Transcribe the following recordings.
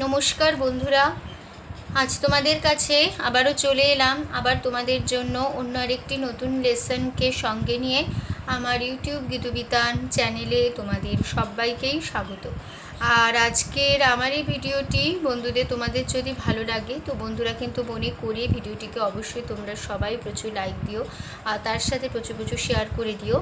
নমস্কার বন্ধুরা, আজ তোমাদের কাছে আবারও চলে এলাম আবার তোমাদের জন্য অন্য আরেকটি নতুন লেসনকে সঙ্গে নিয়ে। আমার ইউটিউব গীতবিতান চ্যানেলে তোমাদের সবাইকেই স্বাগত। আর আজকের আমার এই ভিডিওটি বন্ধুদের তোমাদের যদি ভালো লাগে তো বন্ধুরা কিন্তু মনে করে ভিডিওটিকে অবশ্যই তোমরা সবাই প্রচুর লাইক দিও আর তার সাথে প্রচুর প্রচুর শেয়ার করে দিও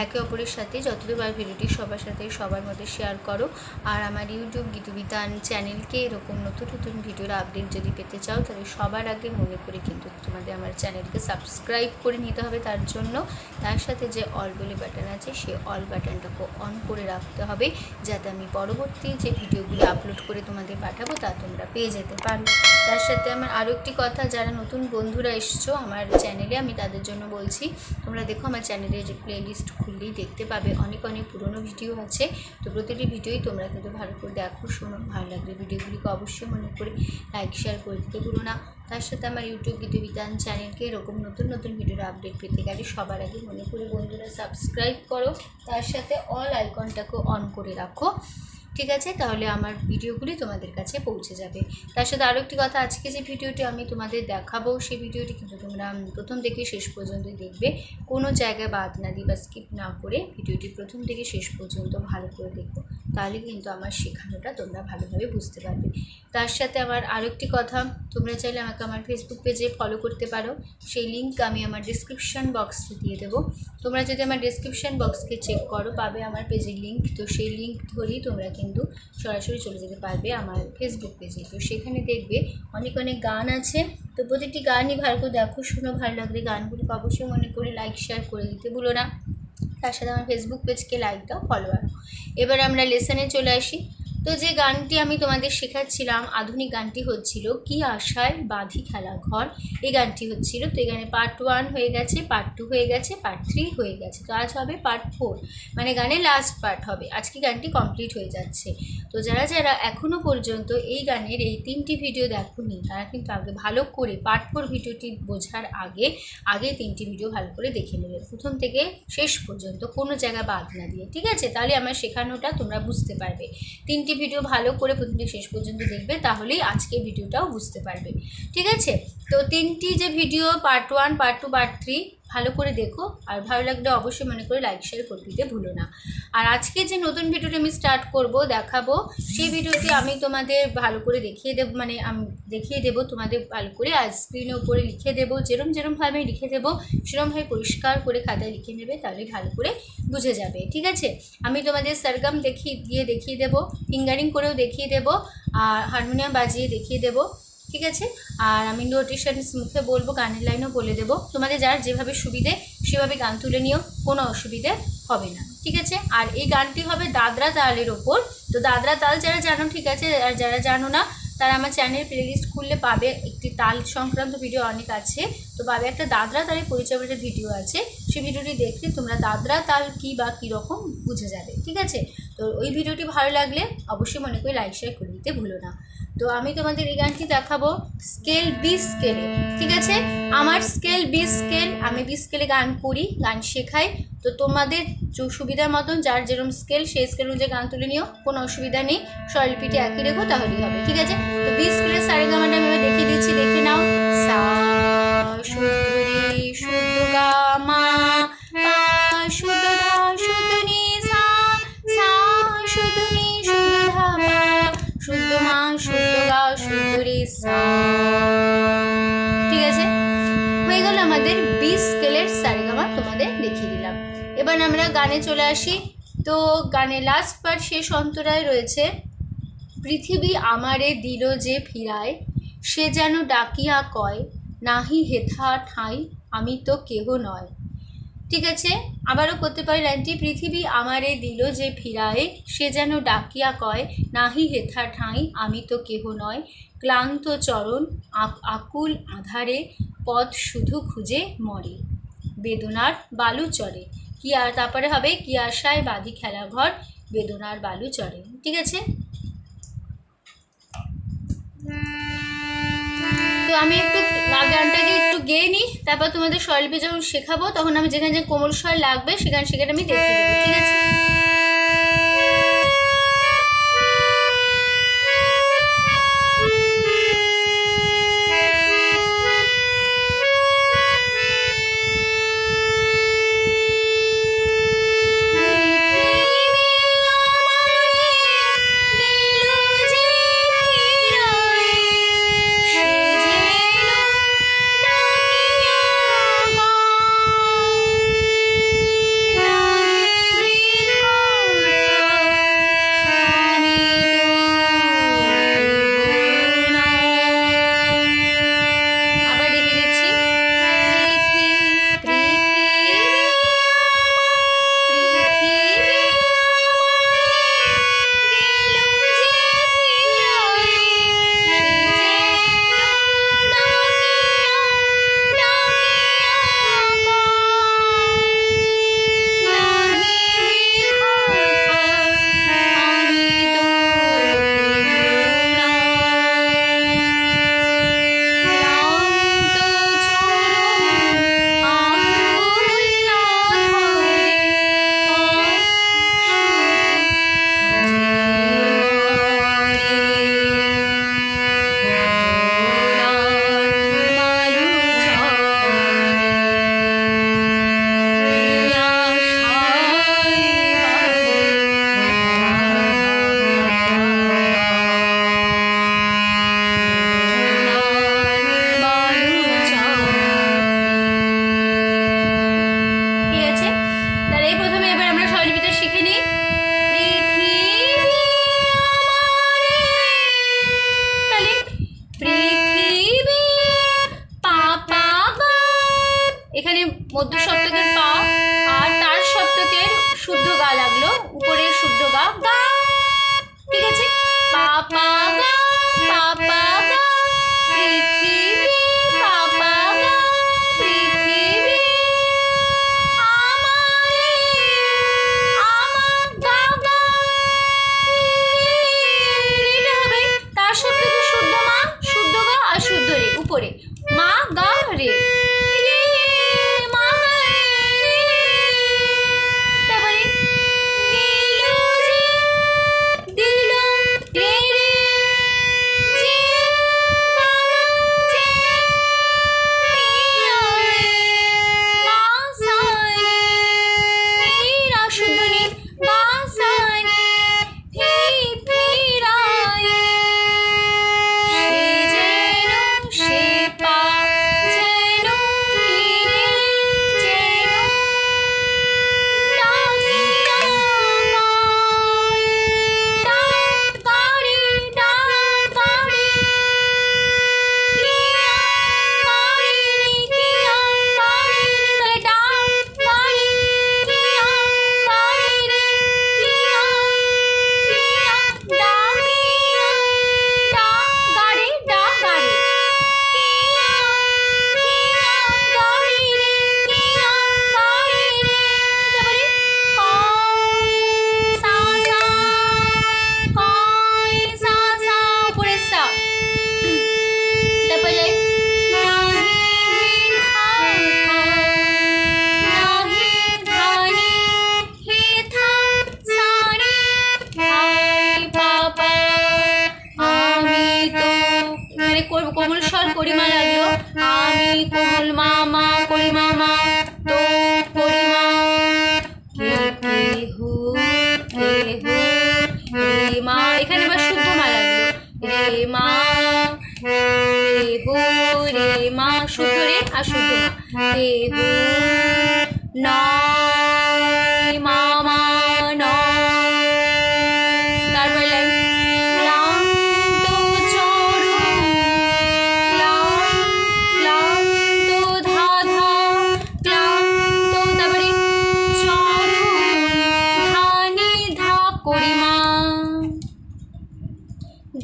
একে অপরের সাথে। যতদূর ভিডিওটি সবার সাথে সবার মধ্যে শেয়ার করো। আর আমার ইউটিউব গীতবিতান চ্যানেলকে এরকম নতুন নতুন ভিডিওর আপডেট যদি পেতে চাও তাহলে সবার আগে মনে করে কিন্তু তোমাদের আমার চ্যানেলকে সাবস্ক্রাইব করে নিতে হবে। তার জন্য তার সাথে যে অল বলে বাটন আছে সেই অল বাটনটাকে অন করে রাখতে হবে, যাতে আমি পরবর্তী যে ভিডিওগুলো আপলোড করে তোমাদের পাঠাবো তা তোমরা পেয়ে যেতে পারো। তার সাথে আমার আরও একটি কথা, যারা নতুন বন্ধুরা এসছো আমার চ্যানেলে আমি তাদের জন্য বলছি, তোমরা দেখো আমার চ্যানেলে যে প্লেলিস্ট খুললেই দেখতে পাবে অনেক অনেক পুরনো ভিডিও আছে। তো প্রতিটি ভিডিওই তোমরা কিন্তু ভালো করে দেখো, শোনো, ভালো লাগলে ভিডিওগুলিকে অবশ্যই মনে করে লাইক শেয়ার করে দিতে ভুলো না। তার সাথে আমার ইউটিউব গীতবিতান চ্যানেলকে এরকম নতুন নতুন ভিডিওর আপডেট পেতে গেলে সবার আগে মনে করে বন্ধুরা সাবস্ক্রাইব করো, তার সাথে অল আইকনটাকে অন করে রাখো, ঠিক আছে? তাহলে আমার ভিডিওগুলি তোমাদের কাছে পৌঁছে যাবে। তার সাথে আরও একটি কথা, আজকে যে ভিডিওটি আমি তোমাদের দেখাবো সেই ভিডিওটি কিন্তু তোমরা প্রথম থেকে শেষ পর্যন্ত দেখবে, কোনো জায়গায় বাদ না দিই বা স্কিপ না করে ভিডিওটি প্রথম থেকে শেষ পর্যন্ত ভালো করে দেখো, তাহলে কিন্তু আমার শেখানোটা তোমরা ভালোভাবে বুঝতে পারবে। তার সাথে আমার আরও একটি কথা, তোমরা চাইলে আমাকে আমার ফেসবুক পেজে ফলো করতে পারো, সেই লিঙ্ক আমি আমার ডিসক্রিপশান বক্সে দিয়ে দেবো। তোমরা যদি আমার ডিসক্রিপশান বক্সকে চেক করো পাবে আমার পেজের লিঙ্ক, তো সেই লিঙ্ক ধরেই তোমরা কিন্তু সরাসরি চলে যেতে পারবে আমার ফেসবুক পেজে। তো সেখানে দেখবে অনেক অনেক গান আছে, তো প্রতিটি গানই ভালো করে দেখো, শুনো, ভালো লাগলে গানগুলিকে অবশ্যই মনে করে লাইক শেয়ার করে দিতে ভুলো না। তার সাথে আমার ফেসবুক পেজকে লাইক দাও, ফলো করো। এবার আমরা লেসনে চলে আসি। তো যে গানটি আমি তোমাদের শেখাচ্ছিলাম, আধুনিক গানটি হচ্ছিল কি আশায় বাঁধি খেলা ঘর, এই গানটি হচ্ছিল। তো এখানে পার্ট 1 হয়ে গেছে, পার্ট 2 হয়ে গেছে, পার্ট 3 হয়ে গেছে, তো আজ হবে পার্ট 4, মানে গানের লাস্ট পার্ট হবে। আজকে গানটি কমপ্লিট হয়ে যাচ্ছে। তো যারা যারা এখনও পর্যন্ত এই গানের এই 3টি ভিডিও দেখোনি তারা কিন্তু আগে ভালো করে পার্ট 4 ভিডিওটি বোঝার আগে 3টি ভিডিও ভালো করে দেখে নেবে, প্রথম থেকে শেষ পর্যন্ত কোনো জায়গা বাদ না দিয়ে, ঠিক আছে? তাহলে আমার শেখানোটা তোমরা বুঝতে পারবে। 3টি ভিডিও ভালো করে প্রথম থেকে শেষ পর্যন্ত দেখবে, তাহলেই আজকে ভিডিওটাও বুঝতে পারবে, ঠিক আছে? তো 3টি যে ভিডিও, পার্ট 1, পার্ট 2, পার্ট 3 ভালো করে দেখো, আর ভালো লাগলে অবশ্যই মনে করে লাইক শেয়ার করে দিতে ভুলো না। আর আজকে যে নতুন ভিডিওটি আমি স্টার্ট করব দেখাবো, সেই ভিডিওটি আমি তোমাদের ভালো করে দেখিয়ে দেবো, মানে আমি দেখিয়ে দেবো তোমাদের ভালো করে, আর স্ক্রিনের উপরে লিখে দেবো, যেরমভাবে লিখে দেবো সেরমভাবে পরিষ্কার করে খাতায় লিখে নেবে, তাহলে ভালো করে বুঝে যাবে, ঠিক আছে? আমি তোমাদের সরগম দেখিয়ে দেবো, ফিঙ্গারিং করেও দেখিয়ে দেবো, আর হারমোনিয়াম বাজিয়ে দেখিয়ে দেবো, ঠিক আছে? আর আমি নোটেশনস মুখে বলবো, গানের লাইনও বলে দেবো, তোমাদের যার যেভাবে সুবিধে সেভাবে গান তুলে নিও, কোনো অসুবিধে হবে না, ঠিক আছে? আর এই গানটি হবে দাদরা তালের ওপর। তো দাদরা তাল যারা জানো ঠিক আছে, আর যারা জানো না তারা আমার চ্যানেল প্লেলিস্ট খুললে পাবে, একটি তাল সংক্রান্ত ভিডিও অনেক আছে, তো পাবে একটা দাদরা তালের পরিচয়ের ভিডিও আছে, সেই ভিডিওটি দেখলে তোমরা দাদরা তাল কী বা কীরকম বুঝে যাবে, ঠিক আছে? তো ওই ভিডিওটি ভালো লাগলে অবশ্যই মনে করে লাইক শেয়ার করে দিতে ভুলো না। তো আমি তোমাদের এই গানটি দেখাবো স্কেল বি স্কেলে, ঠিক আছে? আমার স্কেল বি স্কেল, আমি বি স্কেলে গান করি, গান শেখাই। তো তোমাদের সুবিধার মতন যার যেরকম স্কেল সেই স্কেল অনুযায়ী গান তুলে নিও, কোনো অসুবিধা নেই, স্বরলিপিটি একই রেখো তাহলেই হবে, ঠিক আছে? তো বি স্কেলের সারেগামাটা আমি দেখিয়ে দিচ্ছি, দেখে নাও। সা শুদ্ধ রে শুদ্ধ গা মা, পা শুদ্ধ ধা শুদ্ধ নি, সা সা শুদ্ধ নি শুদ্ধ ধা মা, শুদ্ধ মা শুদ্ধ গা শুদ্ধ রে সা, ঠিক আছে? হয়ে গেল আমাদের বি স্কেলের সারেগামা, তোমাদের দেখিয়ে দিলাম। এবার আমরা গানে চলে আসি। তো গানের লাস্ট পার্ট শেষ অন্তরায় রয়েছে, পৃথিবী আমারে দিল যে ফিরায়, সে যেন ডাকিয়া কয়, নাহি হেথা ঠাঁই আমি তো কেহ নয়, ঠিক আছে? আবারও করতে পারি লাইনটি, পৃথিবী আমারে দিল যে ফিরায়, সে যেন ডাকিয়া কয়, নাহি হেথা ঠাঁই আমি তো কেহ নয়, ক্লান্ত চরণ আকুল আধারে পথ শুধু খুঁজে মরে, বেদনার বালু চরে, কি আর তারপরে হবে কি আশায় বাঁধি খেলা ঘর, বেদনার বালু চরে, ঠিক আছে? তো আমি একটু গানটাকে একটু গেয়ে নিই, তারপর তোমাদের স্বরলিপি যখন শেখাবো তখন আমি যেখানে যে কোমল স্বর লাগবে সেখানে আমি দেখিয়ে দেবো, ঠিক আছে? কোমল স্বর করিমা লাগলো, আমি কোমল মামা করিমা মা, তো করিমা, কে হো রে মা, এখানে এবার শুদ্ধ মা লাগলো, রে মা, কে হো রে মা, শুদ্ধ রে আর শুদ্ধ মা, কে হো নয় মামা নয়। তারপর লাইন ক্লান্ত চরণ, ক্লান্ত ধা ধা, ক্লান্ত, তারপরে চরণ ধানি ধা করিমা,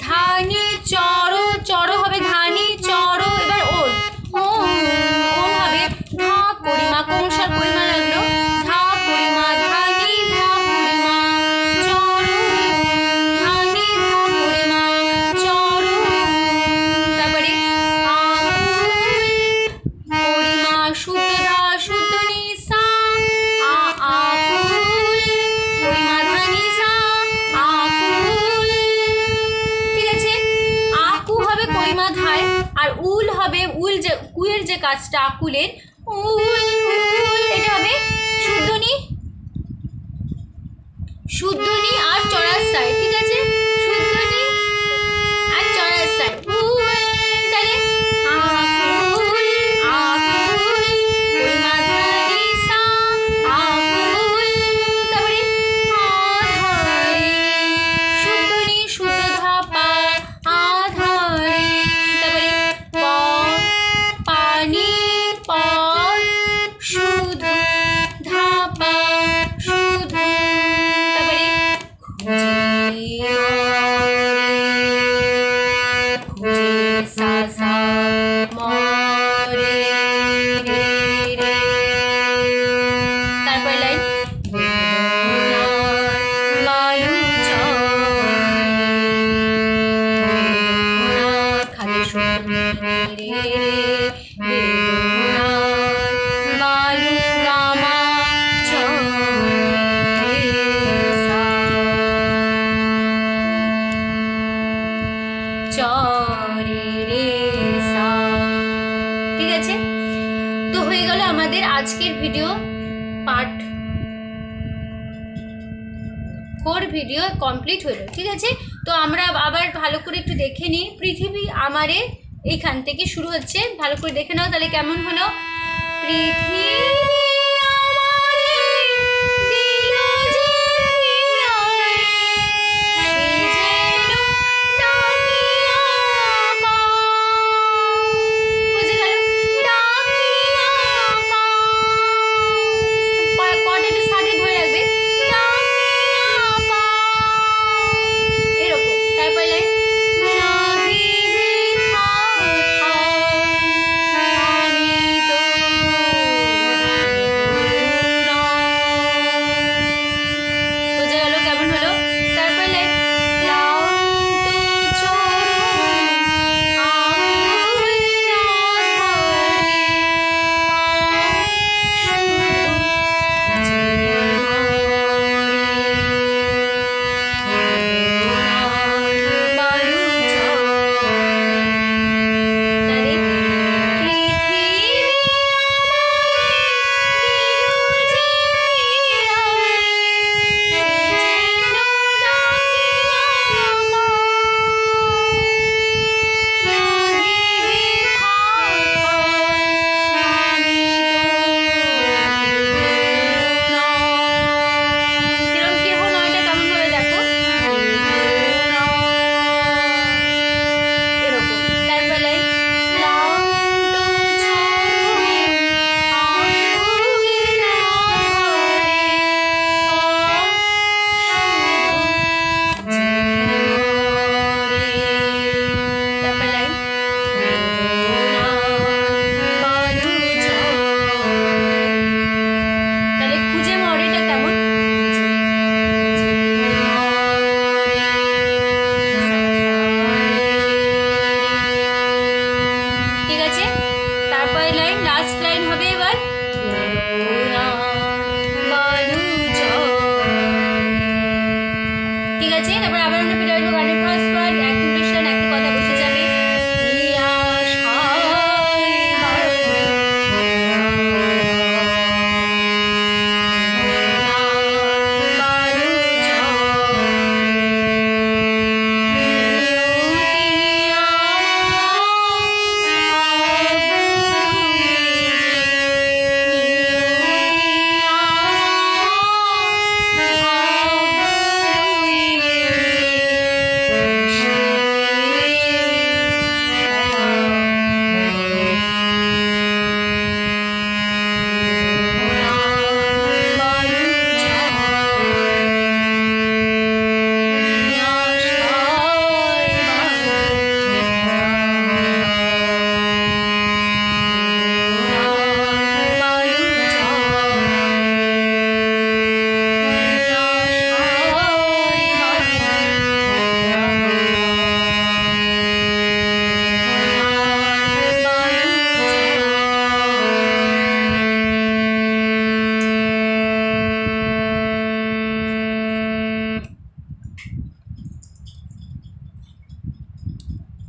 ধানি চর, চর হবে ধানি চর, এবার ওল, ওল হবে ধা করিমা, কোমল স্বর করিমা লাগলো, ধা করিমা, ধানি ধা করিমা, চর, ধানি ধা করিমা, চর, তারপরে আকুল করিমা, শুদ্ধ ধা শুদ্ধ নি সা, আকুল করিমা ধানি সা, আকুল। ঠিক আছে, আকু হবে করিমা ধায়, আর উল হবে উল, যে কুয়ের যে কাজটা আকুলের, উল উল, এটা হবে শুদ্ধনি, শুদ্ধনি আর চড়ার সাই। ঠিক আছে, শুদ্ধনি আর চড়ার সাই, উল, তাহলে আকুল, আকুল করিমা ধানি সা, আকুল, তারপরে আধারে, শুদ্ধনি শুদ্ধ ধা পা, আধারে, তারপরে প, পানি পদ, শুধু ধা পা, শুধু, তারপরে খুঁজে খুঁজে সা সা মরে রে রে, তারপর লাইন বেদনার লালু চরে, বেদনার খালি শুদ্ধ রে রে, বেদনার লালু রামা চরে সা, চরে রে সা। ঠিক আছে, তো হয়ে গেল আমাদের আজকের ভিডিও পার্ট 4 ভিডিও কমপ্লিট হলো। ঠিক আছে, তো আমরা আবার ভালো করে একটু দেখে নিই। পৃথিবী আমারে এইখান থেকে শুরু হচ্ছে, ভালো করে দেখে নাও তাহলে কেমন হলো। পৃথিবী আমারে দিল যে বিনয়, সে যেন ডাকিয়া কাউ। বুঝে গেল, ডাকিয়া কাউ, কটা একটু সাথে ধরে রাখবে, ডাকিয়া কাউ, এরকম। তারপর লাইন নাহি খাও খাও, আমি তো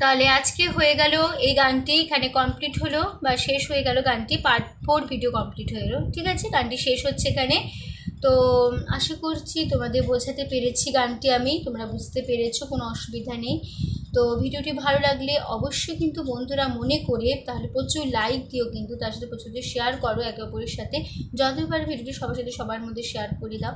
তাহলে আজকে হয়ে গেল এই গানটি এখানে কমপ্লিট হলো বা শেষ হয়ে গেল, গানটি পার্ট 4 ভিডিও কমপ্লিট হয়ে গেলো। ঠিক আছে, গানটি শেষ হচ্ছে এখানে। তো আশা করছি তোমাদের বোঝাতে পেরেছি গানটি আমি, তোমরা বুঝতে পেরেছো, কোনো অসুবিধা নেই। তো ভিডিওটি ভালো লাগলে অবশ্যই কিন্তু বন্ধুরা মনে করে তাহলে প্রচুর লাইক দিও, কিন্তু তার সাথে প্রচুর শেয়ার করো একে অপরের সাথে, যতই পারো ভিডিওটি সবার সাথে সবার মধ্যে শেয়ার করে দাও।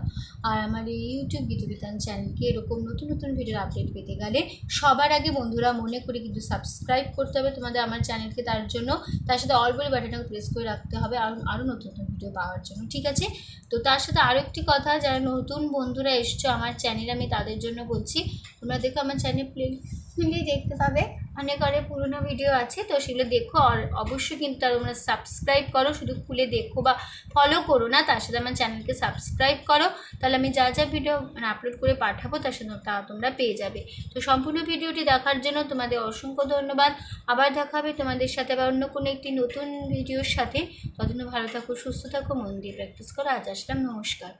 আর আমার এই ইউটিউব গীতবিতান চ্যানেলকে এরকম নতুন নতুন ভিডিওর আপডেট পেতে গেলে সবার আগে বন্ধুরা মনে করে কিন্তু সাবস্ক্রাইব করতে হবে তোমাদের আমার চ্যানেলকে, তার জন্য তার সাথে অল বেল বাটনটাকে প্রেস করে রাখতে হবে আরও নতুন নতুন ভিডিও পাওয়ার জন্য। ঠিক আছে, তো তার সাথে আরও একটি কথা, যারা নতুন বন্ধুরা এসছো আমার চ্যানেলে আমি তাদের জন্য বলছি, তোমরা দেখো আমার চ্যানেল প্লেলিস্টে দেখতে পাবে অনেক পুরনো ভিডিও আছে, তো সেগুলো দেখো। আর অবশ্যই কিন্তু তোমরা সাবস্ক্রাইব করো, শুধু খুলে দেখো বা ফলো করো না, তার সাথে আমার চ্যানেলকে সাবস্ক্রাইব করো, তাহলে আমি যা যা ভিডিও আপলোড করে পাঠাবো তার সাথে তা তোমরা পেয়ে যাবে। তো সম্পূর্ণ ভিডিওটি দেখার জন্য তোমাদের অসংখ্য ধন্যবাদ। আবার দেখা হবে তোমাদের সাথে বা অন্য কোনো একটি নতুন ভিডিওর সাথে। ততদিন ভালো থাকো, সুস্থ থাকো, মন দিয়ে প্র্যাকটিস করো। আজ আসলাম, নমস্কার।